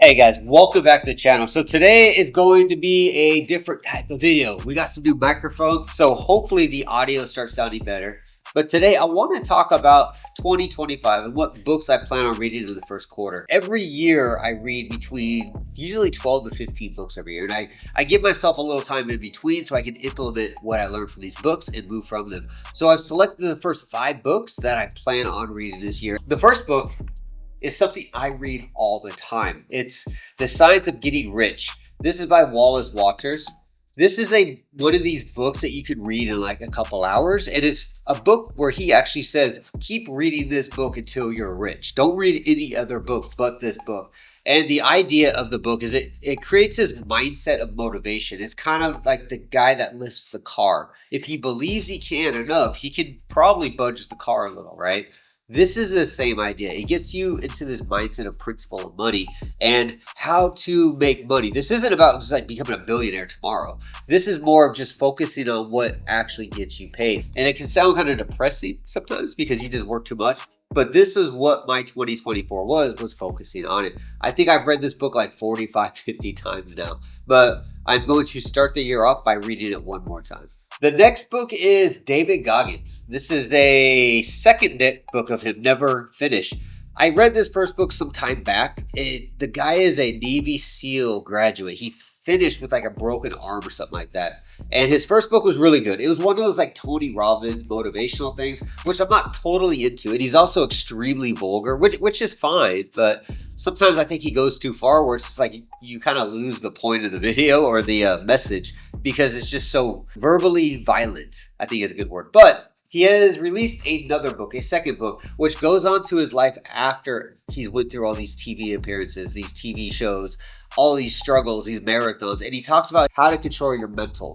Hey guys, welcome back to the channel. So today is going to be a different type of video. We got some new microphones, so hopefully the audio starts sounding better. But today I want to talk about 2025 and what books I plan on reading in the first quarter. Every year I read between usually 12 to 15 books every year. And I give myself a little time in between so I can implement what I learned from these books and move from them. So I've selected the first 5 books that I plan on reading this year. The first book is something I read all the time. It's The Science of Getting Rich. This is by Wallace Waters. This is one of these books that you can read in like a couple hours. It is a book where he actually says, keep reading this book until you're rich. Don't read any other book but this book. And the idea of the book is it creates this mindset of motivation. It's kind of like the guy that lifts the car. If he believes he can enough, he can probably budge the car a little, right? This is the same idea. It gets you into this mindset of principle of money and how to make money. This isn't about just like becoming a billionaire tomorrow. This is more of just focusing on what actually gets you paid. And it can sound kind of depressing sometimes because you just work too much. But this is what my 2024 was focusing on it. I think I've read this book like 45, 50 times now. But I'm going to start the year off by reading it one more time. The next book is David Goggins. This is a second book of him, never finished. I read this first book some time back. The guy is a Navy SEAL graduate. He finished with like a broken arm or something like that. And his first book was really good. It was one of those like Tony Robbins motivational things, which I'm not totally into. And he's also extremely vulgar, which is fine. But sometimes I think he goes too far where it's like you kind of lose the point of the video or the message because it's just so verbally violent, I think is a good word. But he has released another book, a second book, which goes on to his life after he's went through all these TV appearances, these TV shows, all these struggles, these marathons. And he talks about how to control your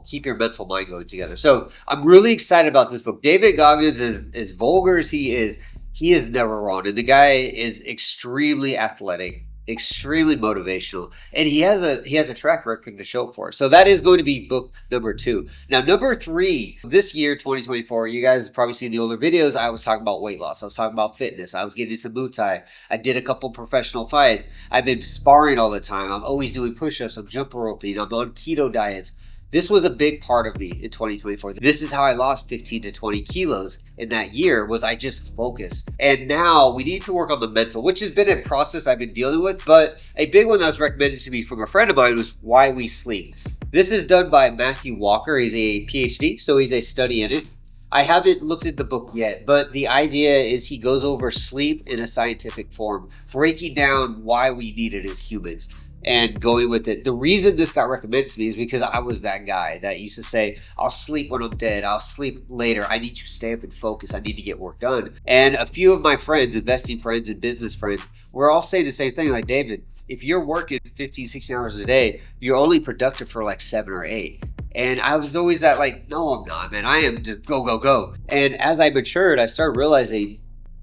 keep your mental mind going together. So I'm really excited about this book. David Goggins is as vulgar as he is never wrong. And the guy is extremely athletic, extremely motivational, and he has a track record to show for it. So that is going to be book number 2. Now, number 3, this year, 2024, you guys have probably seen the older videos. I was talking about weight loss. I was talking about fitness. I was getting into Muay Thai. I did a couple professional fights. I've been sparring all the time. I'm always doing push-ups. I'm jump roping. I'm on keto diets. This was a big part of me in 2024. This is how I lost 15 to 20 kilos in that year, was I just focused. And now we need to work on the mental, which has been a process I've been dealing with. But a big one that was recommended to me from a friend of mine was Why We Sleep. This is done by Matthew Walker. He's a PhD, so he's a study in it. I haven't looked at the book yet, but the idea is he goes over sleep in a scientific form, breaking down why we need it as humans and going with it. The reason this got recommended to me is because I was that guy that used to say, I'll sleep when I'm dead. I'll sleep later. I need to stay up and focus. I need to get work done. And a few of my friends, investing friends and business friends, we're all saying the same thing. Like, David, if you're working 15, 16 hours a day, you're only productive for like 7 or 8. And I was always that like, no, I'm not, man. I am just go, go, go. And as I matured, I started realizing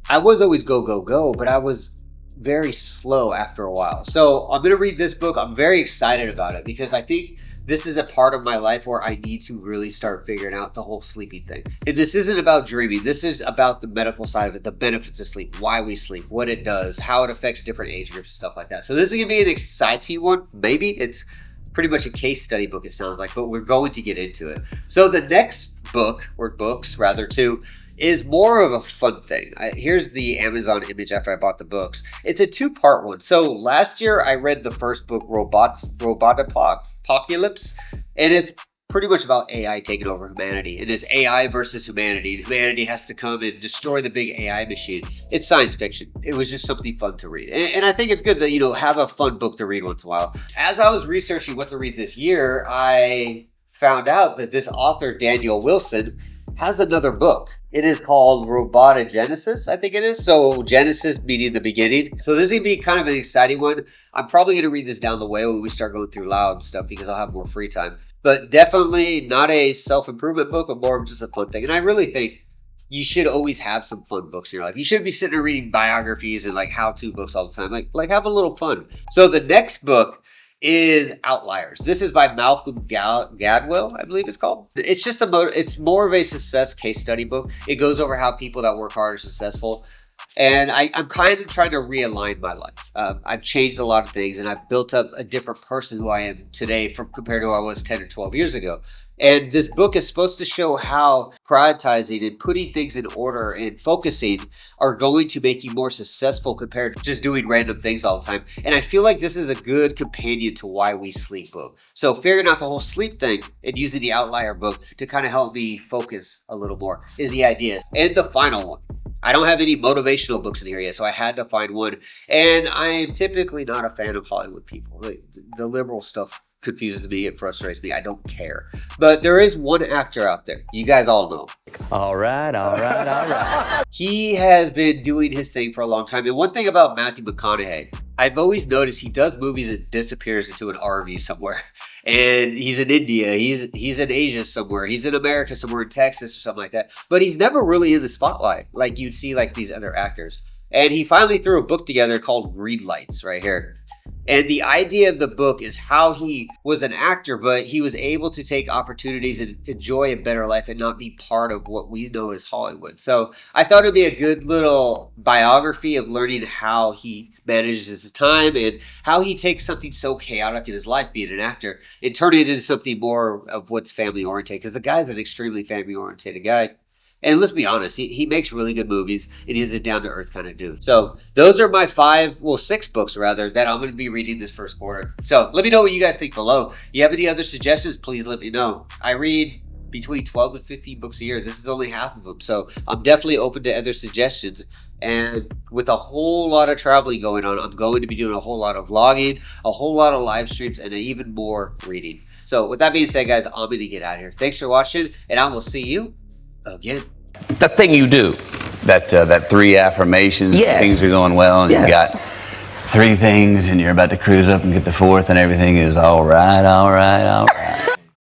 I was always go, go, go, but I was very slow after a while. So I'm going to read this book. I'm very excited about it because I think this is a part of my life where I need to really start figuring out the whole sleeping thing. And this isn't about dreaming. This is about the medical side of it, the benefits of sleep, why we sleep, what it does, how it affects different age groups, stuff like that. So this is going to be an exciting one. Maybe it's pretty much a case study book, it sounds like, but we're going to get into it. So the next book, or books rather, too, is more of a fun thing. Here's the Amazon image after I bought the books. It's a 2-part one. So last year I read the first book, Robopocalypse, and it's pretty much about AI taking over humanity. And it's AI versus humanity. Humanity has to come and destroy the big AI machine. It's science fiction. It was just something fun to read. And I think it's good to, have a fun book to read once in a while. As I was researching what to read this year, I found out that this author, Daniel Wilson, has another book. It is called Robogenesis, I think it is. So Genesis meaning the beginning. So this is going to be kind of an exciting one. I'm probably going to read this down the way when we start going through loud and stuff because I'll have more free time. But definitely not a self-improvement book, but more of just a fun thing. And I really think you should always have some fun books in your life. You shouldn't be sitting there reading biographies and like how-to books all the time. Like have a little fun. So the next book is Outliers. This is by Malcolm Gladwell, I believe it's called. It's just it's more of a success case study book. It goes over how people that work hard are successful. And I'm kind of trying to realign my life. I've changed a lot of things, and I've built up a different person who I am today from compared to who I was 10 or 12 years ago. And this book is supposed to show how prioritizing and putting things in order and focusing are going to make you more successful compared to just doing random things all the time. And I feel like this is a good companion to Why We Sleep book. So figuring out the whole sleep thing and using the Outlier book to kind of help me focus a little more is the idea. And the final one. I don't have any motivational books in here yet, so I had to find one. And I'm typically not a fan of Hollywood people. The liberal stuff confuses me. It frustrates me. I don't care. But there is one actor out there. You guys all know. All right. He has been doing his thing for a long time. And one thing about Matthew McConaughey, I've always noticed he does movies and disappears into an RV somewhere. And he's in India, he's in Asia somewhere, he's in America somewhere, in Texas or something like that. But he's never really in the spotlight like you'd see like these other actors. And he finally threw a book together called Greenlights right here. And the idea of the book is how he was an actor, but he was able to take opportunities and enjoy a better life and not be part of what we know as Hollywood. So I thought it'd be a good little biography of learning how he manages his time and how he takes something so chaotic in his life, being an actor, and turn it into something more of what's family oriented. Because the guy's an extremely family oriented guy. And let's be honest, he makes really good movies, and he's a down-to-earth kind of dude. So those are my 6 books, rather, that I'm going to be reading this first quarter. So let me know what you guys think below. You have any other suggestions, please let me know. I read between 12 and 15 books a year. This is only half of them. So I'm definitely open to other suggestions. And with a whole lot of traveling going on, I'm going to be doing a whole lot of vlogging, a whole lot of live streams, and even more reading. So with that being said, guys, I'm going to get out of here. Thanks for watching, and I will see you again. That thing you do, that 3 affirmations, Yes. things are going well, and Yeah. you got 3 things, and you're about to cruise up and get the 4th, and everything is all right.